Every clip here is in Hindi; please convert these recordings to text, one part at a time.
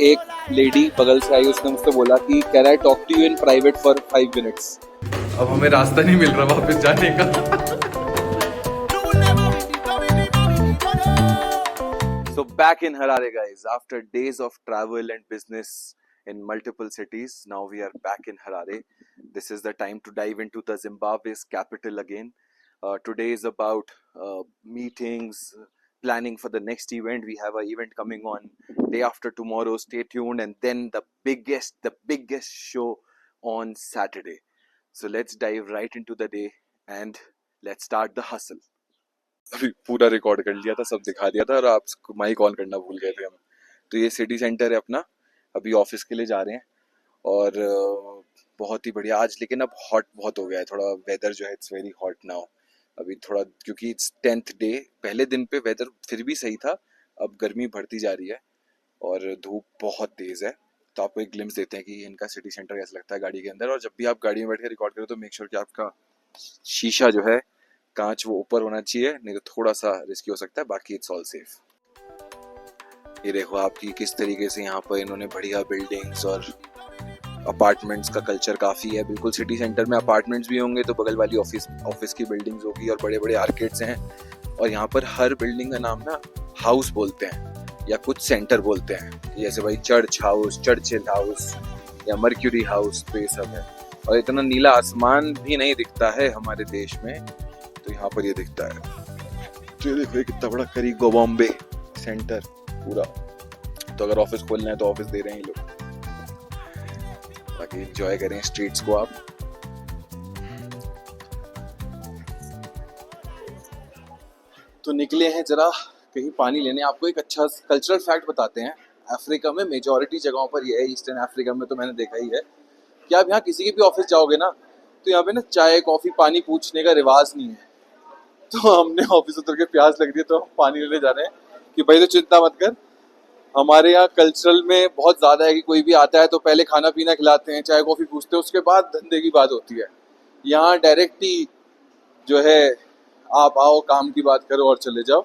एक लेडी बगल से आई, उसने मुझसे बोला कि can I talk to you in private for 5 minutes. अब हमें रास्ता नहीं मिल रहा वापस जाने का। So back in Harare, guys, after days of travel and business in multiple cities, now we are back in Harare. This is the time to dive into the Zimbabwe's capital again. Today is about meetings, planning for the next event. We have an event coming on day after tomorrow. Stay tuned, and then the biggest show on Saturday. So let's dive right into the day and let's start the hustle. अभी पूरा रिकॉर्ड कर लिया था, सब दिखा दिया था और आपको माइक ऑन करना भूल गए थे हम। तो ये सिटी सेंटर है अपना, अभी ऑफिस के लिए जा रहे हैं और बहुत ही बढ़िया आज, लेकिन अब हॉट बहुत हो गया है थोड़ा वेदर जो है, इट्स वेरी हॉट नाउ अभी थोड़ा, क्योंकि इट्स 10th डे। पहले दिन पे वेदर फिर भी सही था, अब गर्मी बढ़ती जा रही है और धूप बहुत तेज़ है। तो आपको एक ग्लिम्स देते हैं कि इनका सिटी सेंटर कैसा लगता है गाड़ी के अंदर। और जब भी आप गाड़ी में बैठ के रिकॉर्ड करो तो मेक श्योर कि आपका शीशा जो है, कांच, वो ऊपर होना चाहिए, नहीं तो थोड़ा सा रिस्की हो सकता है, बाकी इट्स ऑल सेफ। ये देखो आपकी किस तरीके से यहाँ पर इन्होंने बढ़िया बिल्डिंग्स और अपार्टमेंट्स का कल्चर काफ़ी है। बिल्कुल सिटी सेंटर में अपार्टमेंट्स भी होंगे तो बगल वाली ऑफिस की बिल्डिंग्स होगी और बड़े बड़े आर्केड्स हैं। और यहाँ पर हर बिल्डिंग का नाम ना हाउस बोलते हैं या कुछ सेंटर बोलते हैं, जैसे भाई चर्च हाउस, चर्चिल हाउस या मर्क्यूरी हाउस, तो ये सब है। और इतना नीला आसमान भी नहीं दिखता है हमारे देश में, तो यहाँ पर ये दिखता है। तो देखो कितना बड़ा करीगो बॉम्बे सेंटर पूरा। तो अगर ऑफिस खोलना है तो ऑफिस दे रहे हैं ये लोग, बाकी एंजॉय करें स्ट्रीट्स को आप। तो निकले हैं जरा कहीं पानी लेने। आपको एक अच्छा कल्चरल फैक्ट बताते हैं। अफ्रीका में मेजॉरिटी जगहों पर ये है, ईस्टर्न अफ्रीका में तो मैंने देखा ही है कि आप यहाँ किसी के भी ऑफिस जाओगे ना, तो यहाँ पे ना चाय कॉफी पानी पूछने का रिवाज नहीं है। तो हमने ऑफिस उतर के प्यास लग रही है तो हम पानी लेने जा रहे हैं कि भाई तो चिंता मत कर, हमारे यहाँ कल्चरल में बहुत ज़्यादा है कि कोई भी आता है तो पहले खाना पीना खिलाते हैं, चाय कॉफ़ी पूछते हैं, उसके बाद धंधे की बात होती है। यहाँ डायरेक्ट ही जो है आप आओ, काम की बात करो और चले जाओ।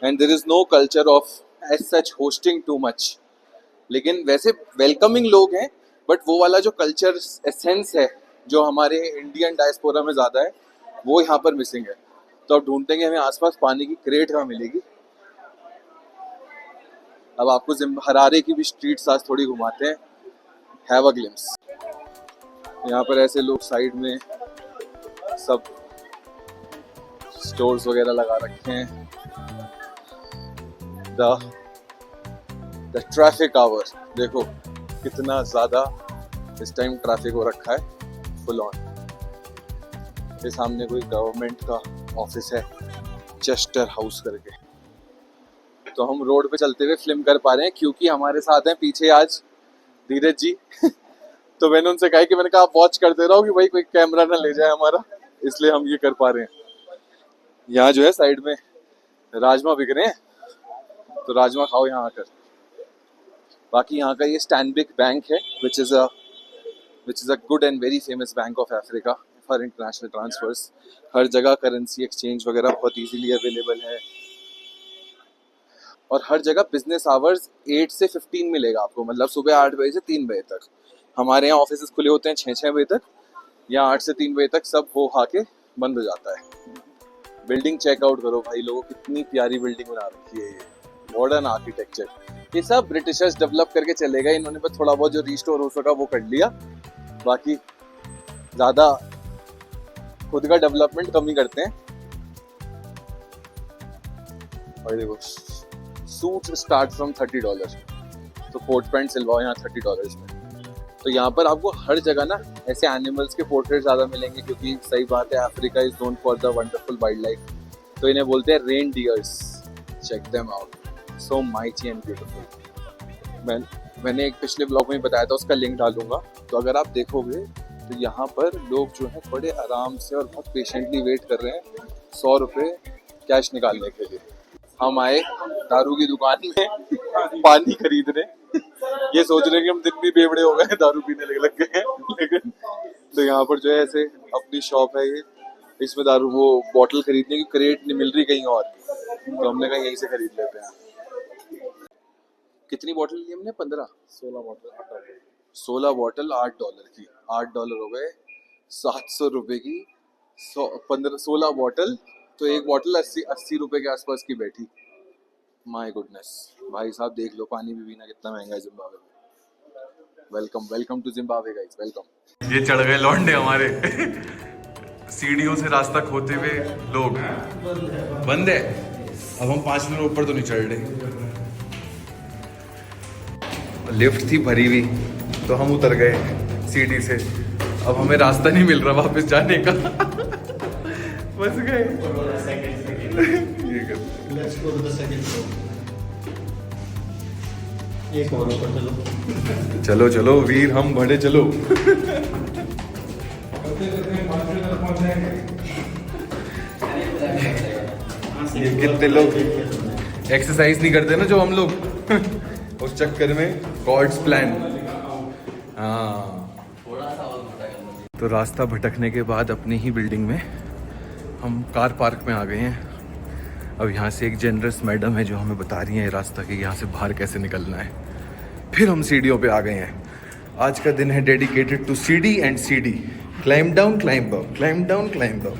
And there is no culture of as such hosting too much. लेकिन वैसे वेलकमिंग लोग हैं, बट वो वाला जो कल्चर एसेंस है जो हमारे इंडियन डायस्पोरा में ज़्यादा है, वो यहाँ पर मिसिंग है। तो अब ढूंढते हैं हमें आसपास पानी की क्रेट कहाँ मिलेगी। अब आपको हरारे की भी स्ट्रीट्स आज थोड़ी घुमाते हैं, हैव अ ग्लिम्स। यहाँ पर ऐसे लोग साइड में सब स्टोर्स वगैरह लगा रखे हैं। द ट्रैफिक आवर देखो कितना ज़्यादा इस टाइम ट्रैफिक हो रखा है, फुल ऑन। ये सामने कोई गवर्नमेंट का ऑफिस है, चेस्टर हाउस करके। तो हम रोड पे चलते हुए फिल्म कर पा रहे हैं क्योंकि हमारे साथ हैं पीछे आज धीरज जी। तो मैंने उनसे कहा कि मैंने कहा आप वॉच करते रहो कि भाई कोई कैमरा ना ले जाए हमारा, इसलिए हम ये कर पा रहे हैं। यहाँ जो है साइड में राजमा बिक रहे हैं, तो राजमा खाओ यहाँ आकर। बाकी यहाँ का ये स्टैनबिक बैंक है which is a good and very famous bank of Africa for international transfers. हर जगह करेंसी एक्सचेंज वगैरह बहुत इजीली अवेलेबल है और हर जगह बिजनेस आवर्स 8 से 15 मिलेगा आपको, मतलब सुबह 8 बजे से 3 बजे तक। हमारे यहाँ ऑफिस खुले होते हैं 6 बजे तक, या 8 से 3 बजे तक सब हो खा के बंद हो जाता है। बिल्डिंग चेकआउट करो भाई, लोगों कितनी प्यारी बिल्डिंग बना रखी है, ये मॉडर्न आर्किटेक्चर। ये सब ब्रिटिशर्स डेवलप करके चले गए, इन्होंने बस थोड़ा बहुत जो रिस्टोर हो सका वो कर लिया, बाकी ज़्यादा खुद का डेवलपमेंट कम ही करते हैं। और देखो सूट स्टार्ट फ्रॉम $30, तो कोट पैंट सिलवाओ यहाँ $30 में। तो यहाँ पर आपको हर जगह ना ऐसे एनिमल्स के पोर्ट्रेट ज़्यादा मिलेंगे, क्योंकि सही बात है Africa is known for the wonderful wild life. तो इन्हें बोलते हैं reindeers. Check them out, so mighty and beautiful. मैंने एक पिछले ब्लॉग में बताया था, उसका लिंक डालूंगा। तो अगर आप देखोगे तो यहाँ पर लोग जो है बड़े आराम से और बहुत पेशेंटली वेट कर रहे हैं 100 रुपये कैश निकालने के लिए। हम आए दारू की दुकान में पानी खरीदने, ये सोच रहे हैं कि हम दिन भी बेवड़े हो गए, दारू पीने लग गए हैं। लेकिन तो यहाँ पर जो है ऐसे अपनी शॉप है ये, इसमें दारू वो बॉटल खरीदने की क्रेट नहीं मिल रही कहीं और, तो हमने कहा यहीं से खरीद लेते हैं। कितनी बॉटल ली हमने? 15? 16 बॉटल 8 16 बॉटल $8 की। $8 हो गए 700 रुपए की। 16 बॉटल, तो एक बॉटल 80 रुपए के आसपास की बैठी। माय गुडनेस भाई साहब, देख लो पानी भी पीना कितना महंगा है जिम्बाब्वे में। Welcome welcome to Zimbabwe guys, welcome. ये चढ़ गए लौंडे हमारे सीढ़ियों से रास्ता खोते हुए लोग। बंद है। अब हम 5 मिनट ऊपर तो नहीं चढ़ रहे। लिफ्ट थी भरी हुई तो हम उतर गए सीढ़ी से। अब हमें रास्ता नहीं मिल रहा वापस जाने का। बस गए। ये कर। Let's go to the second floor. एक और ऊपर चलो। चलो चलो वीर, हम बढ़े चलो। ये कितने लोग एक्सरसाइज नहीं करते ना जो हम लोग, उस चक्कर में गॉड्स प्लान। हाँ, तो रास्ता भटकने के बाद अपनी ही बिल्डिंग में हम कार पार्क में आ गए हैं। अब यहाँ से एक जेनरस मैडम है जो हमें बता रही है रास्ता कि यहाँ से बाहर कैसे निकलना है। फिर हम सीढ़ियों पे आ गए हैं। आज का दिन है डेडिकेटेड टू सीढ़ी एंड सीढ़ी। Climb down, climb up, climb down, climb up.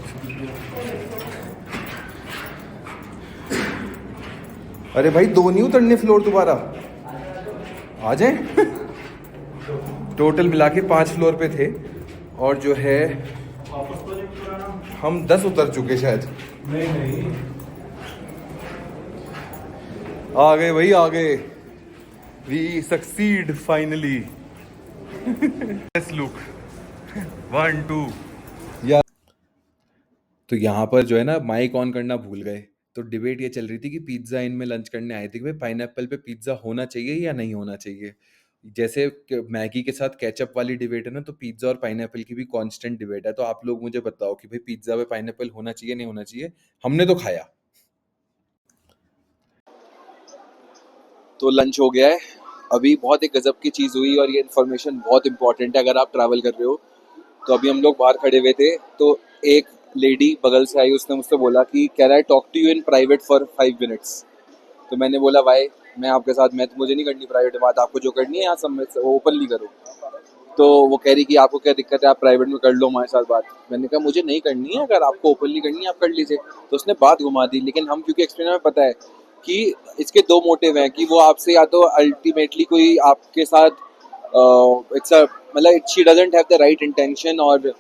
अरे भाई, 2 नहीं उतरने फ्लोर दोबारा, आ जाए। टोटल मिला के 5 फ्लोर पे थे और जो है हम 10 उतर चुके शायद। नहीं आ गए भाई, आ गए। We succeed finally. लुक 1 2 या। तो यहाँ पर जो है ना, माइक ऑन करना भूल गए। तो डिबेट ये चल रही थी कि पिज्जा इन में लंच करने आए थे कि भाई पाइनएप्पल पे पिज्जा होना चाहिए या नहीं होना चाहिए। जैसे मैगी के साथ केचप वाली डिबेट है ना, तो पिज्जा और पाइनएप्पल की भी कांस्टेंट डिबेट है। तो आप लोग मुझे बताओ कि भाई पिज्जा पे पाइनएप्पल होना चाहिए नहीं होना चाहिए। हमने तो खाया। तो लंच हो गया है। अभी बहुत एक गजब की चीज़ हुई और ये इन्फॉर्मेशन बहुत इंपॉर्टेंट है अगर आप ट्रैवल कर रहे हो। तो अभी हम लोग बाहर खड़े हुए थे तो एक लेडी बगल से आई, उसने मुझसे बोला कि can I talk to you in private for 5 minutes. तो मैंने बोला वाई, मैं आपके साथ, मुझे नहीं करनी प्राइवेट बात, आपको जो करनी है यहाँ सब में वो ओपनली करो। तो वो कह रही कि आपको क्या दिक्कत है, आप प्राइवेट में कर लो हमारे साथ बात। मैंने कहा मुझे नहीं करनी है, अगर आपको ओपनली करनी है आप कर लीजिए। तो उसने बात घुमा दी, लेकिन हम क्योंकि एक्सपीरियंस में पता है कि इसके 2 मोटिव हैं कि वो आपसे या तो अल्टीमेटली कोई आपके साथ इट्स मतलब she doesn't have the right intention, और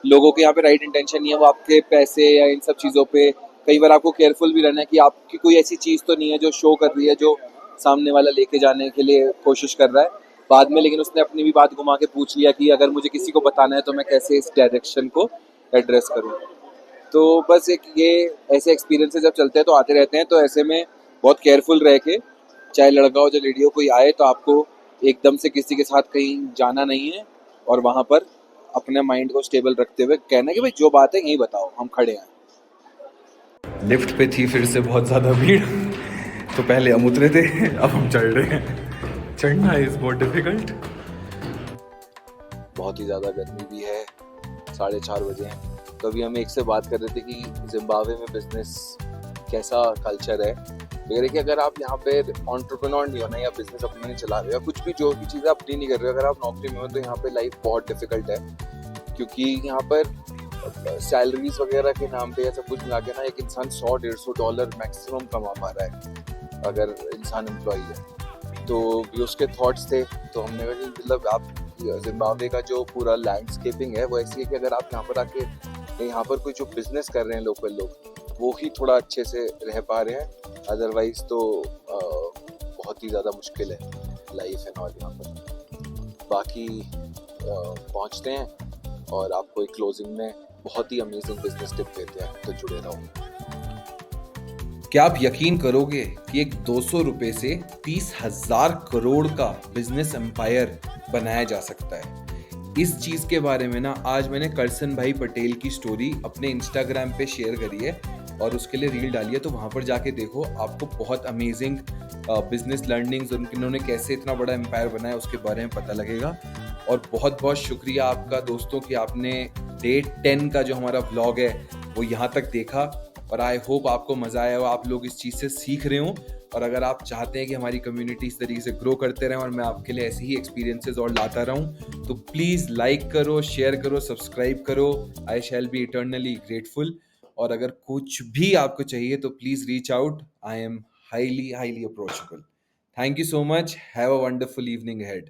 लोगों के यहाँ पे राइट इंटेंशन नहीं है, वो आपके पैसे या इन सब चीज़ों पे कई बार आपको केयरफुल भी रहना है कि आपकी कोई ऐसी चीज़ तो नहीं है जो शो कर रही है जो सामने वाला लेके जाने के लिए कोशिश कर रहा है बाद में। लेकिन उसने अपनी भी बात घुमा के पूछ लिया कि अगर मुझे किसी को बताना है तो मैं कैसे इस डायरेक्शन को एड्रेस करूँ। तो बस एक ये ऐसे एक्सपीरियंसेस जब चलते हैं तो आते रहते हैं, तो ऐसे में बहुत केयरफुल रह के, चाहे लड़का हो चाहे लेडी हो, कोई आए तो आपको एकदम से किसी के साथ कहीं जाना नहीं है और वहाँ पर अपने माइंड को स्टेबल रखते हुए कहना है कि भाई जो बात है यही बताओ, हम खड़े हैं। लिफ्ट पे थी फिर से बहुत ज़्यादा भीड़। तो पहले हम उतरे थे, अब हम चढ़ रहे हैं। चढ़ना इज बहुत डिफिकल्ट। बहुत ही ज़्यादा गर्मी भी है, 4:30 बजे हैं। तो अभी हम एक से बात कर रहे थे कि जिम्बाब्वे में बिजनेस कैसा कल्चर है। तो कह रहे कि अगर आप यहाँ पे एंटरप्रेन्योर नहीं हो ना, या बिजनेस अपना नहीं चला रहे हो, या कुछ भी जो भी चीज़ें अपनी नहीं कर रहे हो, अगर आप नौकरी में हो तो यहाँ पे लाइफ बहुत डिफिकल्ट है। क्योंकि यहाँ पर सैलरीज वगैरह के नाम पे या सब कुछ मिला के ना एक इंसान $100-150 मैक्सिमम कमा पा रहा है अगर इंसान एम्प्लॉई है। तो ये उसके थॉट्स थे। तो हमने कहा कि मतलब आप जिम्बाब्वे का जो पूरा लैंडस्केपिंग है वो ऐसी है कि अगर आप यहाँ पर आके यहाँ पर कोई जो बिजनेस कर रहे हैं लोकल लोग, वो ही थोड़ा अच्छे से रह पा रहे हैं, अदरवाइज तो बहुत ही ज़्यादा मुश्किल है लाइफ एंड ऑल यहाँ पर। बाकी पहुँचते हैं और आपको एक क्लोजिंग में बहुत ही अमेजिंग बिजनेस टिप देते हैं, तो जुड़े रहो। क्या आप यकीन करोगे कि एक 200 रुपए से 30,000 करोड़ का बिजनेस एम्पायर बनाया जा सकता है। इस चीज के बारे में ना आज मैंने करसन भाई पटेल की स्टोरी अपने इंस्टाग्राम पे शेयर करी है और उसके लिए रील डाली है, तो वहां पर जाके देखो, आपको बहुत अमेजिंग बिजनेस लर्निंग्स उन्होंने कैसे इतना बड़ा एम्पायर बनाया उसके बारे में पता लगेगा। और बहुत बहुत शुक्रिया आपका दोस्तों कि आपने डे 10 का जो हमारा व्लॉग है वो यहाँ तक देखा, और आई होप आपको मजा आया हो, आप लोग इस चीज से सीख रहे हो और अगर आप चाहते हैं कि हमारी कम्युनिटी इस तरीके से ग्रो करते रहें और मैं आपके लिए ऐसे ही एक्सपीरियंसेस और लाता रहूं, तो प्लीज़ लाइक करो, शेयर करो, सब्सक्राइब करो। आई शैल बी इटर्नली ग्रेटफुल। और अगर कुछ भी आपको चाहिए तो please reach out. I am highly highly approachable. Thank you so much. Have a wonderful evening ahead.